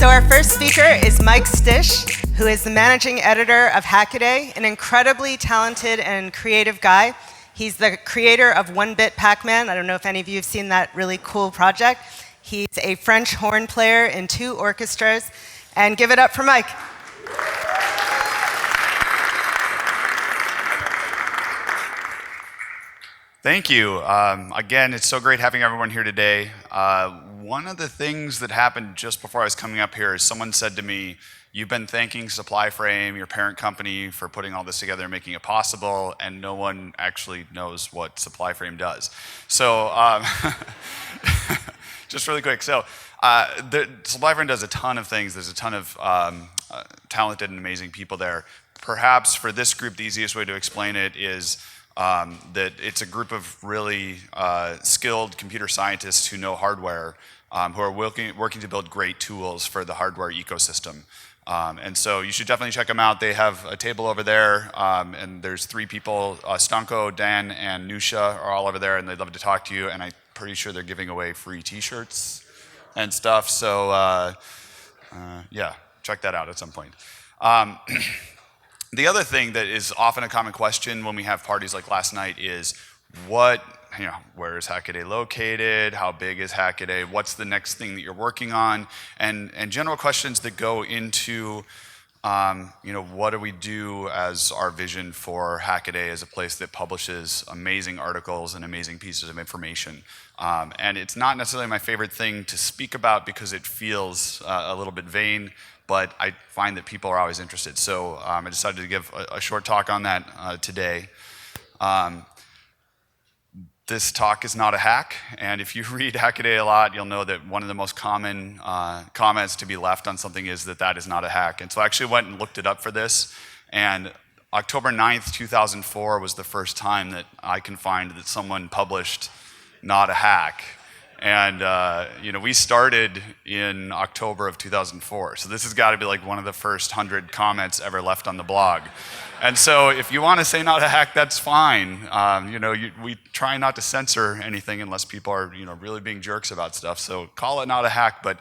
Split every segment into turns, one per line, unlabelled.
So our first speaker is Mike Szczys, who is the managing editor of Hackaday, an incredibly talented and creative guy. He's the creator of One-Bit Pac-Man. I don't know if any of you have seen that really cool project. He's a French horn player in 2 orchestras. And give it up for Mike.
Thank you. Again, it's so great having everyone here today. One of the things that happened just before I was coming up here is someone said to me, "You've been thanking SupplyFrame, your parent company, for putting all this together and making it possible, and no one actually knows what SupplyFrame does." So, just really quick. So, SupplyFrame does a ton of things. There's a ton of talented and amazing people there. Perhaps for this group, the easiest way to explain it is that it's a group of really skilled computer scientists who know hardware, who are working to build great tools for the hardware ecosystem. And so you should definitely check them out. They have a table over there, and there's 3 people, Stanko, Dan, and Nusha are all over there, and they'd love to talk to you, and I'm pretty sure they're giving away free t-shirts and stuff, so yeah, check that out at some point. The other thing that is often a common question when we have parties like last night is where is Hackaday located? How big is Hackaday? What's the next thing that you're working on? And general questions that go into what do we do as our vision for Hackaday as a place that publishes amazing articles and amazing pieces of information. And it's not necessarily my favorite thing to speak about because it feels a little bit vain, but I find that people are always interested. So I decided to give a short talk on that today. This talk is not a hack, and if you read Hackaday a lot, you'll know that one of the most common comments to be left on something is that is not a hack. And so I actually went and looked it up for this, and October 9th, 2004 was the first time that I can find that someone published not a hack. And we started in October of 2004, so this has got to be like one of the first 100 comments ever left on the blog. And so if you want to say not a hack, that's fine. We try not to censor anything unless people are really being jerks about stuff, so call it not a hack, but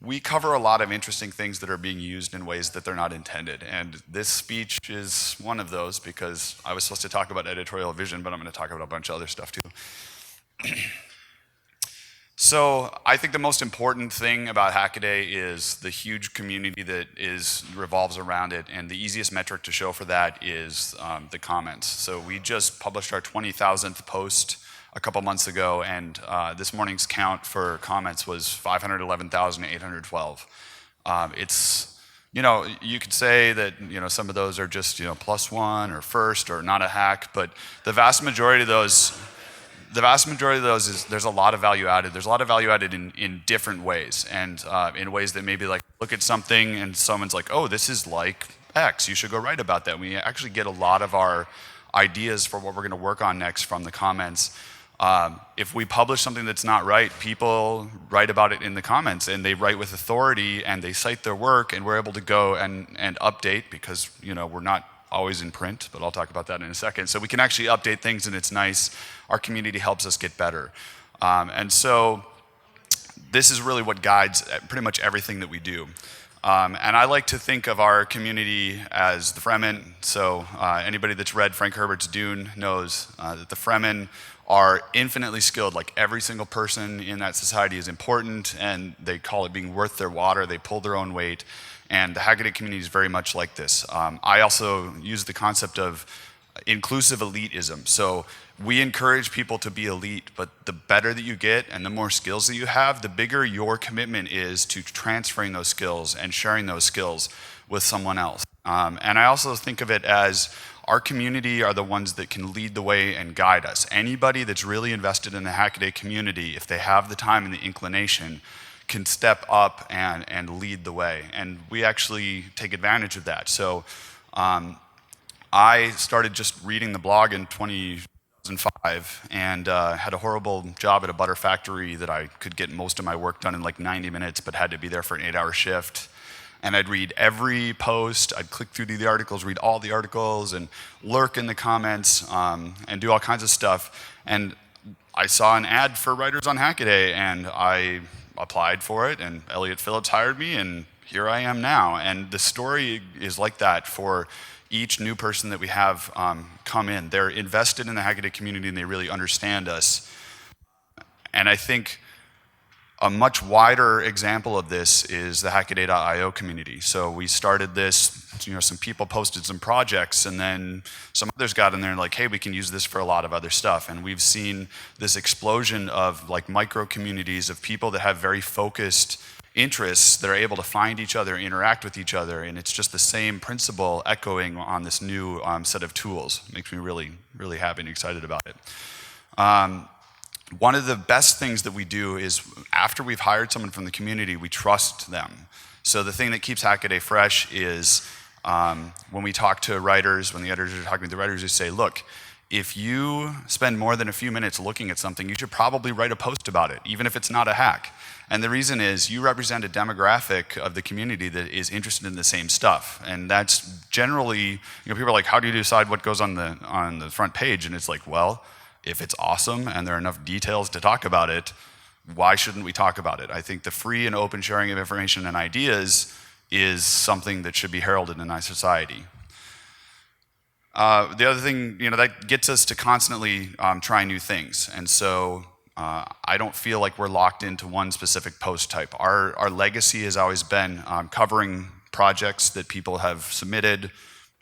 we cover a lot of interesting things that are being used in ways that they're not intended. And this speech is one of those because I was supposed to talk about editorial vision, but I'm going to talk about a bunch of other stuff too. So I think the most important thing about Hackaday is the huge community that revolves around it, and the easiest metric to show for that is the comments. So we just published our 20,000th post a couple months ago, and this morning's count for comments was 511,812. It's, you could say that some of those are just +1 or first or not a hack, but the vast majority of those is there's a lot of value added. There's a lot of value added in different ways, and in ways that maybe like look at something and someone's like, oh, this is like X, you should go write about that. We actually get a lot of our ideas for what we're going to work on next from the comments. If we publish something that's not right, people write about it in the comments, and they write with authority, and they cite their work, and we're able to go and update because we're not always in print, but I'll talk about that in a second. So we can actually update things, and it's nice. Our community helps us get better. And so this is really what guides pretty much everything that we do. And I like to think of our community as the Fremen. So anybody that's read Frank Herbert's Dune knows that the Fremen are infinitely skilled. Like every single person in that society is important, and they call it being worth their water. They pull their own weight. And the Hackaday community is very much like this. I also use the concept of inclusive elitism. So we encourage people to be elite, but the better that you get and the more skills that you have, the bigger your commitment is to transferring those skills and sharing those skills with someone else. And I also think of it as our community are the ones that can lead the way and guide us. Anybody that's really invested in the Hackaday community, if they have the time and the inclination, can step up and lead the way. And we actually take advantage of that. So I started just reading the blog in 2005 and had a horrible job at a butter factory that I could get most of my work done in like 90 minutes, but had to be there for an 8-hour shift. And I'd read every post, I'd click through the articles, read all the articles, and lurk in the comments, and do all kinds of stuff. And I saw an ad for writers on Hackaday, and I applied for it, and Elliott Phillips hired me, and here I am now. And the story is like that for each new person that we have come in. They're invested in the Hackaday community and they really understand us. And I think a much wider example of this is the Hackaday.io community. So we started this, some people posted some projects, and then some others got in there and like, hey, we can use this for a lot of other stuff. And we've seen this explosion of like micro communities of people that have very focused interests that are able to find each other, interact with each other, and it's just the same principle echoing on this new set of tools. It makes me really, really happy and excited about it. One of the best things that we do is after we've hired someone from the community, we trust them. So the thing that keeps Hackaday fresh is when we talk to writers, when the editors are talking to the writers, we say, look, if you spend more than a few minutes looking at something, you should probably write a post about it, even if it's not a hack. And the reason is you represent a demographic of the community that is interested in the same stuff. And that's generally, people are like, how do you decide what goes on the front page? And it's like, well, if it's awesome and there are enough details to talk about it, why shouldn't we talk about it? I think the free and open sharing of information and ideas is something that should be heralded in our society. The other thing, that gets us to constantly try new things. And so I don't feel like we're locked into one specific post type. Our legacy has always been covering projects that people have submitted,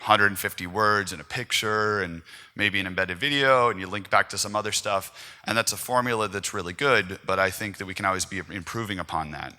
150 words and a picture and maybe an embedded video, and you link back to some other stuff. And that's a formula that's really good, but I think that we can always be improving upon that.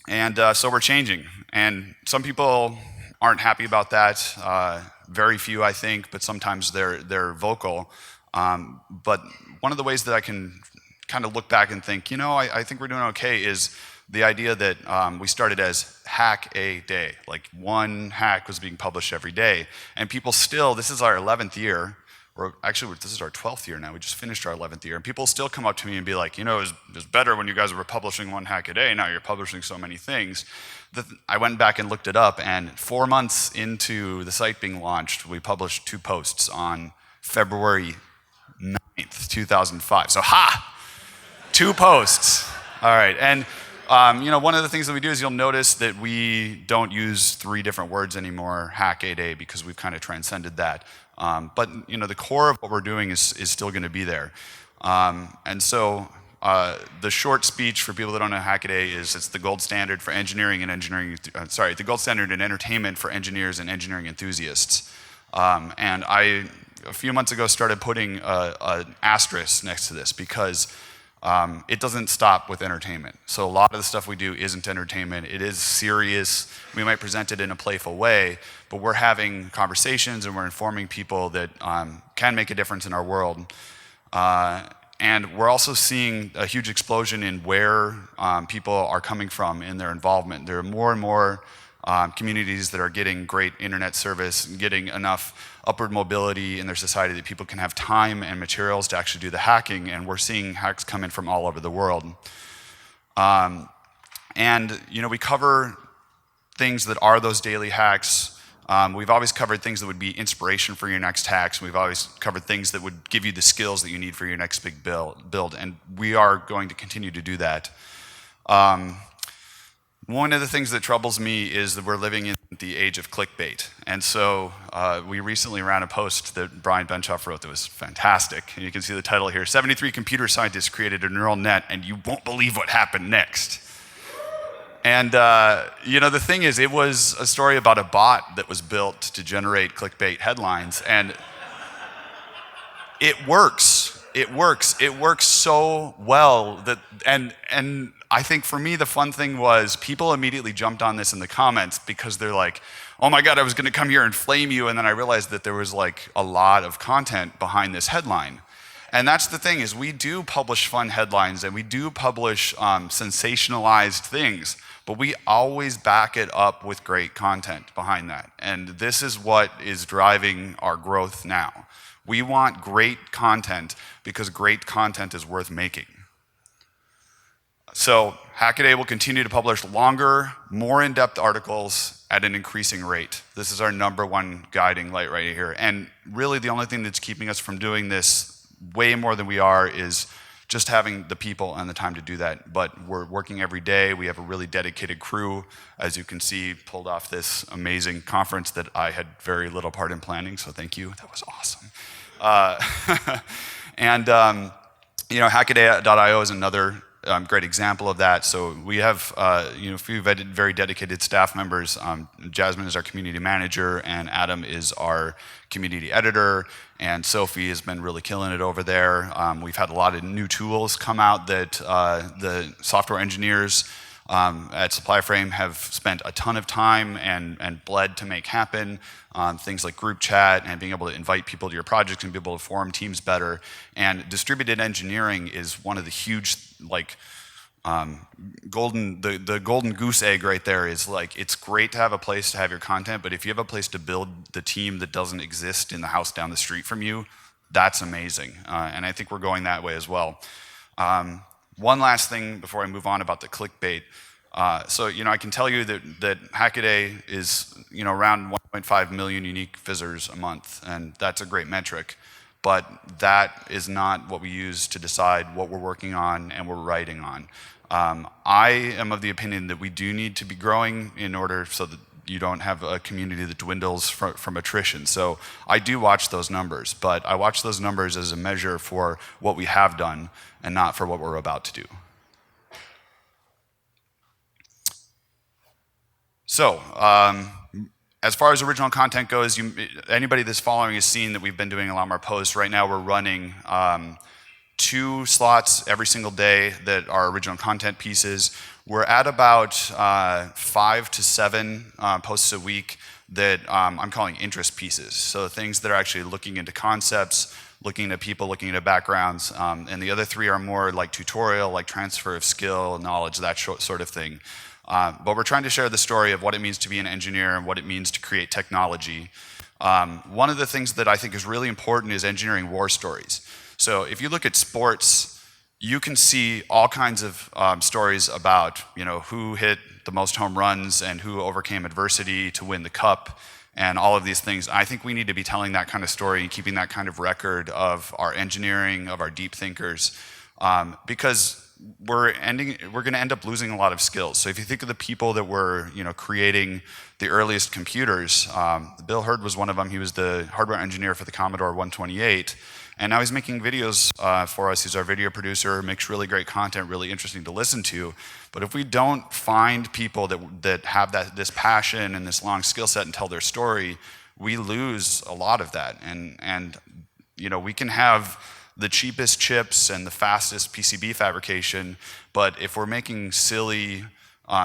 And so we're changing. And some people aren't happy about that. Very few, I think, but sometimes they're vocal. But one of the ways that I can kind of look back and think, I think we're doing okay is the idea that we started as Hackaday, like one hack was being published every day. And people still, this is our 11th year, or actually this is our 12th year now, we just finished our 11th year, and people still come up to me and be like, it was better when you guys were publishing one hack a day, now you're publishing so many things. I went back and looked it up, and 4 months into the site being launched, we published 2 posts on February 9th, 2005. So 2 posts. All right, and one of the things that we do is you'll notice that we don't use 3 different words anymore, Hackaday, because we've kind of transcended that. But the core of what we're doing is still going to be there. And so the short speech for people that don't know Hackaday is it's the gold standard for the gold standard in entertainment for engineers and engineering enthusiasts. And I, a few months ago, started putting an asterisk next to this because it doesn't stop with entertainment. So a lot of the stuff we do isn't entertainment. It is serious. We might present it in a playful way, but we're having conversations and we're informing people that can make a difference in our world. And we're also seeing a huge explosion in where people are coming from in their involvement. There are more and more communities that are getting great internet service and getting enough upward mobility in their society that people can have time and materials to actually do the hacking, and we're seeing hacks come in from all over the world. We cover things that are those daily hacks. We've always covered things that would be inspiration for your next hacks. We've always covered things that would give you the skills that you need for your next big build, and we are going to continue to do that. One of the things that troubles me is that we're living in the age of clickbait. And so we recently ran a post that Brian Benchoff wrote that was fantastic. And you can see the title here, 73 computer scientists created a neural net and you won't believe what happened next. And the thing is, it was a story about a bot that was built to generate clickbait headlines, and it works. It works so well that, and I think for me the fun thing was people immediately jumped on this in the comments because they're like, oh my God, I was gonna come here and flame you, and then I realized that there was like a lot of content behind this headline. And that's the thing, is we do publish fun headlines and we do publish sensationalized things, but we always back it up with great content behind that. And this is what is driving our growth now. We want great content because great content is worth making. So Hackaday will continue to publish longer, more in-depth articles at an increasing rate. This is our #1 guiding light right here. And really the only thing that's keeping us from doing this way more than we are is just having the people and the time to do that. But we're working every day. We have a really dedicated crew, as you can see, pulled off this amazing conference that I had very little part in planning, so thank you. That was awesome. And Hackaday.io is another great example of that. So we have a few very dedicated staff members. Jasmine is our community manager, and Adam is our community editor, and Sophie has been really killing it over there. We've had a lot of new tools come out that the software engineers at SupplyFrame have spent a ton of time and bled to make happen. Things like group chat and being able to invite people to your projects and be able to form teams better. And distributed engineering is one of the huge, the golden goose egg right there is it's great to have a place to have your content, but if you have a place to build the team that doesn't exist in the house down the street from you, that's amazing. And I think we're going that way as well. One last thing before I move on about the clickbait. So I can tell you that Hackaday is around 1.5 million unique visitors a month, and that's a great metric. But that is not what we use to decide what we're working on and we're writing on. I am of the opinion that we do need to be growing in order so that you don't have a community that dwindles from attrition. So I do watch those numbers, but I watch those numbers as a measure for what we have done and not for what we're about to do. So, as far as original content goes, anybody that's following has seen that we've been doing a lot more posts. Right now we're running 2 slots every single day that are original content pieces. We're at about 5 to 7 posts a week that I'm calling interest pieces. So things that are actually looking into concepts, looking at people, looking at backgrounds, and the other 3 are more like tutorial, like transfer of skill, knowledge, that sort of thing. But we're trying to share the story of what it means to be an engineer and what it means to create technology. One of the things that I think is really important is engineering war stories. So if you look at sports, you can see all kinds of stories about who hit the most home runs and who overcame adversity to win the cup and all of these things. I think we need to be telling that kind of story and keeping that kind of record of our engineering, of our deep thinkers, because we're going to end up losing a lot of skills. So if you think of the people that were creating the earliest computers, Bill Hurd was one of them. He was the hardware engineer for the Commodore 128. And now he's making videos for us. He's our video producer, makes really great content, really interesting to listen to. But if we don't find people that have this passion and this long skill set and tell their story, we lose a lot of that. And we can have the cheapest chips and the fastest PCB fabrication, but if we're making silly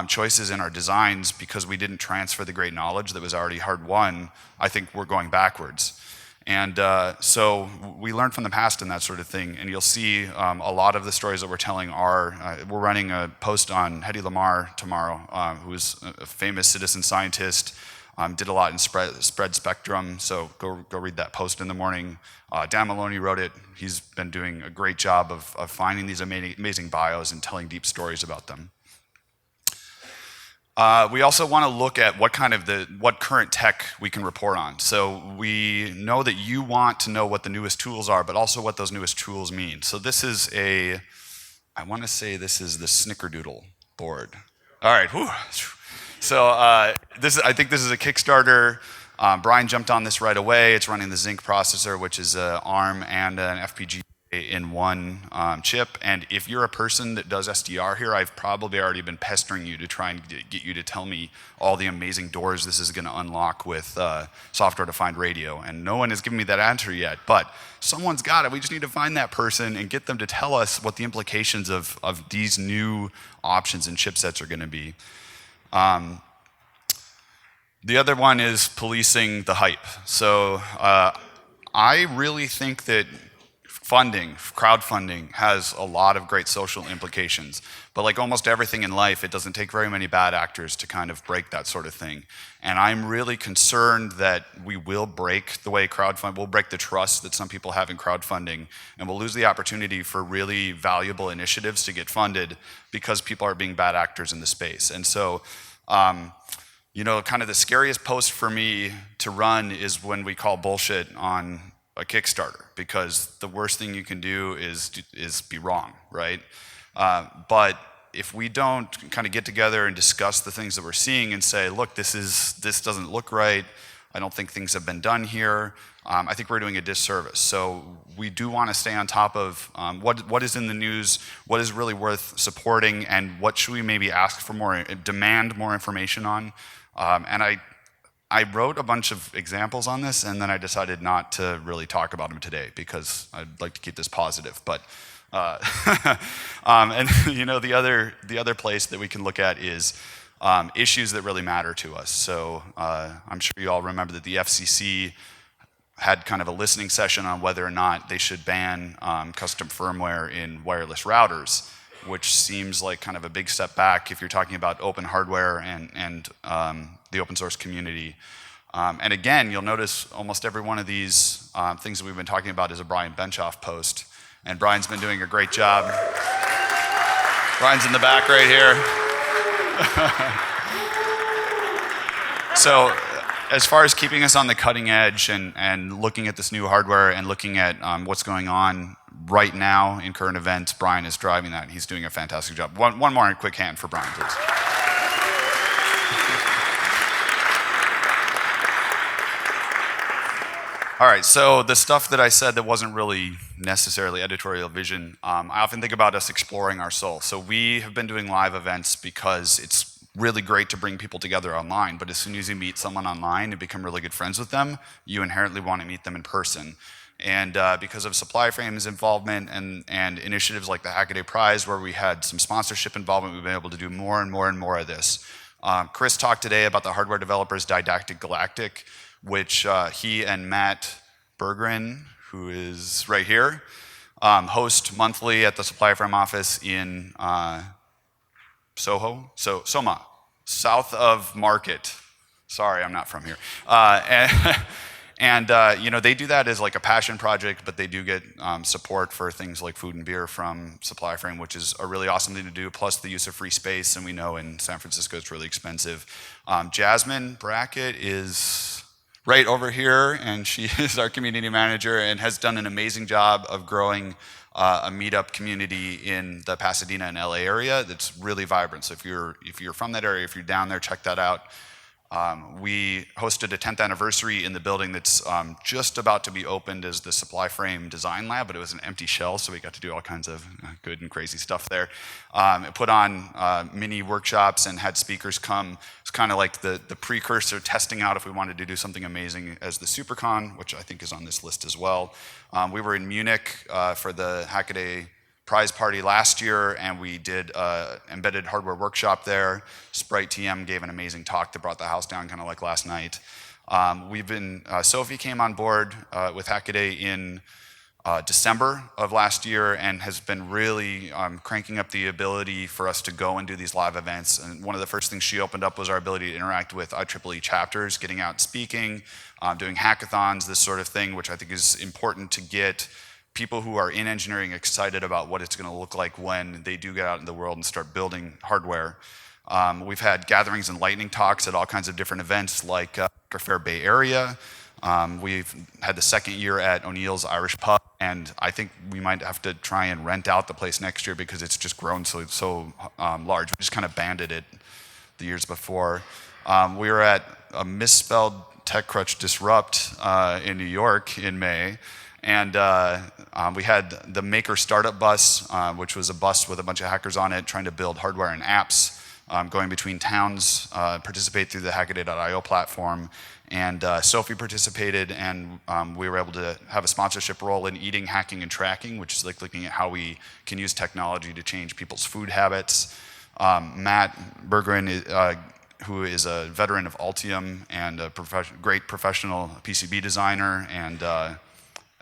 choices in our designs because we didn't transfer the great knowledge that was already hard won, I think we're going backwards. And so we learn from the past and that sort of thing, and you'll see a lot of the stories that we're telling are, we're running a post on Hedy Lamarr tomorrow, who is a famous citizen scientist, did a lot in spread spectrum, so go read that post in the morning. Dan Maloney wrote it. He's been doing a great job of finding these amazing bios and telling deep stories about them. We also want to look at what current tech we can report on. So we know that you want to know what the newest tools are, but also what those newest tools mean. So this is I want to say this is the Snickerdoodle board. All right, whew. So I think this is a Kickstarter. Brian jumped on this right away. It's running the Zinc processor, which is an ARM and an FPGA in one chip. And if you're a person that does SDR here, I've probably already been pestering you to try and get you to tell me all the amazing doors this is going to unlock with software-defined radio. And no one has given me that answer yet, but someone's got it. We just need to find that person and get them to tell us what the implications of these new options and chipsets are going to be. The other one is policing the hype. So I really think that crowdfunding has a lot of great social implications. But like almost everything in life, it doesn't take very many bad actors to kind of break that sort of thing. And I'm really concerned that we will break the way we'll break the trust that some people have in crowdfunding, and we'll lose the opportunity for really valuable initiatives to get funded because people are being bad actors in the space. And so, kind of the scariest post for me to run is when we call bullshit on a Kickstarter, because the worst thing you can do is be wrong, right? But if we don't kind of get together and discuss the things that we're seeing and say, look, this doesn't look right, I don't think things have been done here, I think we're doing a disservice. So we do want to stay on top of what is in the news, what is really worth supporting, and what should we maybe ask for more, demand more information on. And I wrote a bunch of examples on this, and then I decided not to really talk about them today because I'd like to keep this positive. But and the other place that we can look at is issues that really matter to us. So I'm sure you all remember that the FCC had kind of a listening session on whether or not they should ban custom firmware in wireless routers, which seems like kind of a big step back if you're talking about open hardware and the open source community. And again, you'll notice almost every one of these things that we've been talking about is a Brian Benchoff post. And Brian's been doing a great job. Brian's in the back right here. So as far as keeping us on the cutting edge and looking at this new hardware and looking at what's going on right now in current events, Brian is driving that. He's doing a fantastic job. One more quick hand for Brian, please. All right, so the stuff that I said that wasn't really necessarily editorial vision, I often think about us exploring our soul. So we have been doing live events because it's really great to bring people together online, but as soon as you meet someone online and become really good friends with them, you inherently want to meet them in person. And because of Supplyframe's involvement and initiatives like the Hackaday Prize, where we had some sponsorship involvement, we've been able to do more and more and more of this. Chris talked today about the Hardware Developers Didactic Galactic, which he and Matt Berggren, who is right here, host monthly at the Supplyframe office in Soma, south of Market. Sorry, I'm not from here. And they do that as like a passion project, but they do get support for things like food and beer from Supplyframe, which is a really awesome thing to do, plus the use of free space, and we know in San Francisco it's really expensive. Jasmine Brackett is right over here, and she is our community manager and has done an amazing job of growing a meetup community in the Pasadena and LA area that's really vibrant. So if you're from that area, if you're down there, check that out. We hosted a 10th anniversary in the building that's just about to be opened as the Supplyframe Design Lab, but it was an empty shell, so we got to do all kinds of good and crazy stuff there. It put on mini workshops and had speakers come. It's kind of like the precursor testing out if we wanted to do something amazing as the SuperCon, which I think is on this list as well. We were in Munich for the Hackaday prize party last year, and we did embedded hardware workshop there. Sprite TM gave an amazing talk that brought the house down, kind of like last night. Sophie came on board with Hackaday in December of last year and has been really cranking up the ability for us to go and do these live events. And one of the first things she opened up was our ability to interact with IEEE chapters, getting out and speaking, doing hackathons, this sort of thing, which I think is important to get people who are in engineering excited about what it's going to look like when they do get out in the world and start building hardware. We've had gatherings and lightning talks at all kinds of different events like Fair Bay Area. We've had the second year at O'Neill's Irish Pub, and I think we might have to try and rent out the place next year because it's just grown so large. We just kind of banded it the years before. We were at a misspelled TechCrunch Disrupt in New York in May. And we had the Maker Startup Bus, which was a bus with a bunch of hackers on it trying to build hardware and apps, going between towns, participate through the Hackaday.io platform. And Sophie participated, and we were able to have a sponsorship role in Eating, Hacking, and Tracking, which is like looking at how we can use technology to change people's food habits. Matt Berggren, who is a veteran of Altium and a great professional PCB designer and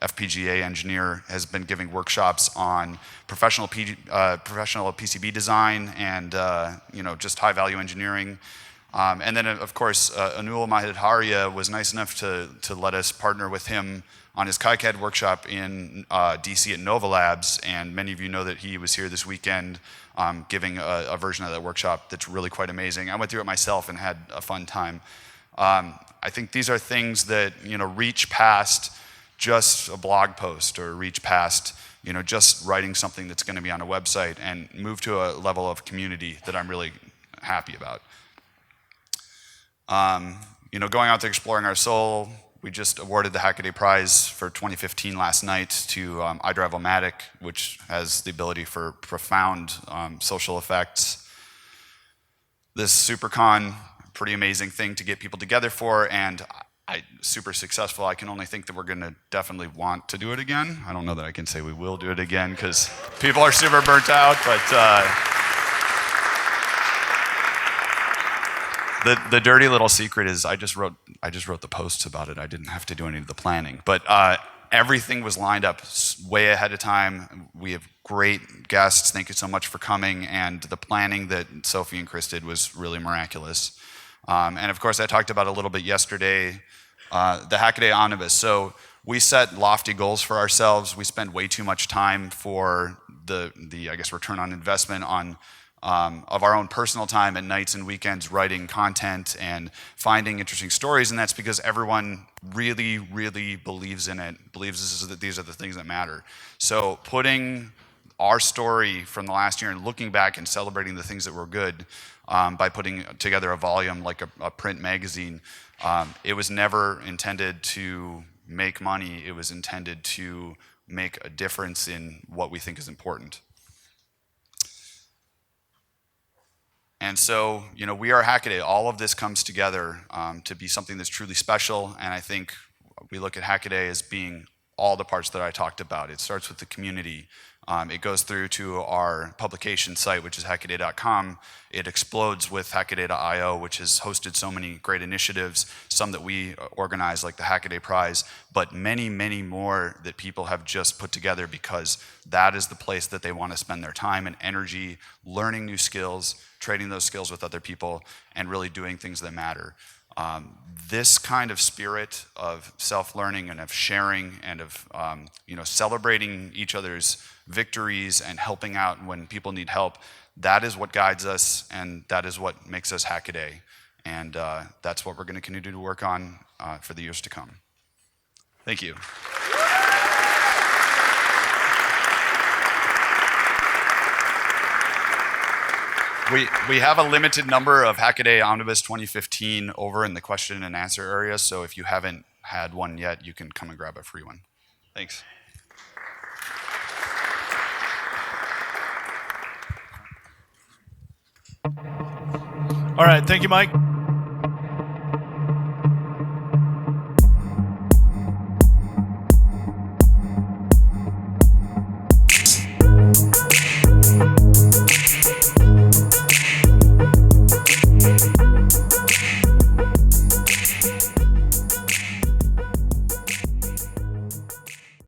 FPGA engineer, has been giving workshops on professional PCB design and just high value engineering. And then of course Anul Mahidharia was nice enough to let us partner with him on his KiCad workshop in DC at Nova Labs, and many of you know that he was here this weekend giving a version of that workshop that's really quite amazing. I went through it myself and had a fun time. I think these are things that reach past just a blog post or reach past just writing something that's going to be on a website and move to a level of community that I'm really happy about. Going out there exploring our soul, we just awarded the Hackaday Prize for 2015 last night to iDrive-O-Matic, which has the ability for profound social effects. This SuperCon, pretty amazing thing to get people together for, and super successful. I can only think that we're going to definitely want to do it again. I don't know that I can say we will do it again because people are super burnt out, but the dirty little secret is I just wrote the posts about it. I didn't have to do any of the planning, but everything was lined up way ahead of time. We have great guests. Thank you so much for coming, and the planning that Sophie and Chris did was really miraculous. And of course, I talked about a little bit yesterday, the Hackaday Onibus. So we set lofty goals for ourselves. We spend way too much time for the I guess return on investment on of our own personal time and nights and weekends writing content and finding interesting stories, and that's because everyone really, really believes in it, believes that these are the things that matter. So putting our story from the last year and looking back and celebrating the things that were good by putting together a volume like a print magazine, it was never intended to make money. It was intended to make a difference in what we think is important. And so, we are Hackaday. All of this comes together to be something that's truly special, and I think we look at Hackaday as being all the parts that I talked about. It starts with the community. It goes through to our publication site, which is hackaday.com. It explodes with hackaday.io, which has hosted so many great initiatives, some that we organize like the Hackaday Prize, but many, many more that people have just put together because that is the place that they want to spend their time and energy, learning new skills, trading those skills with other people, and really doing things that matter. This kind of spirit of self-learning and of sharing and of celebrating each other's victories and helping out when people need help, that is what guides us, and that is what makes us Hackaday. And that's what we're going to continue to work on for the years to come. Thank you. We have a limited number of Hackaday Omnibus 2015 over in the question and answer area, so if you haven't had one yet, you can come and grab a free one. Thanks.
All right, thank you, Mike.